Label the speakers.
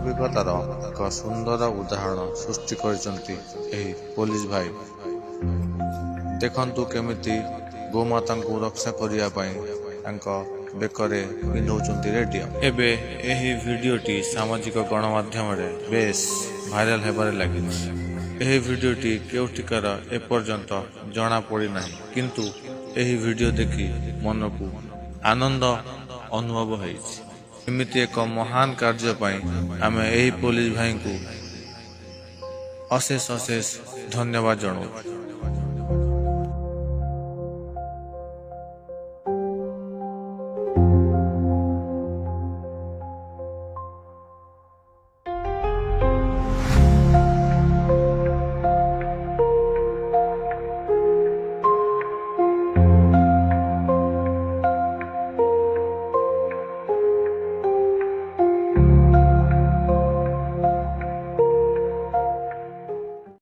Speaker 1: ମାନବିକତାର ଏକ ସୁନ୍ଦର ଉଦାହରଣ ସୃଷ୍ଟି କରିଛନ୍ତି ଏହି ପୋଲିସ ଭାଇ। ଦେଖନ୍ତୁ କେମିତି ଗୋମାତାଙ୍କୁ ରକ୍ଷା କରିବା ପାଇଁ ତାଙ୍କ ବେକରେ ପିନ୍ଧଉଛନ୍ତି ରେଡିଓ। ଏବେ ଏହି ଭିଡିଓଟି ସାମାଜିକ ଗଣମାଧ୍ୟମରେ ବେଶ ଭାଇରାଲ ହେବାରେ ଲାଗିଛି। ଏହି ଭିଡିଓଟି କେଉଁଠିକାର ଏପର୍ଯ୍ୟନ୍ତ ଜଣାପଡ଼ି ନାହିଁ, କିନ୍ତୁ ଏହି ଭିଡିଓ ଦେଖି ମନକୁ ଆନନ୍ଦ ଅନୁଭବ ହୋଇଛି। ଏମିତି ଏକ ମହାନ କାର୍ଯ୍ୟ ପାଇଁ ଆମେ ଏହି ପୋଲିସ ଭାଇଙ୍କୁ ଅଶେଷ ଅଶେଷ ଧନ୍ୟବାଦ ଜଣାଉଛୁ।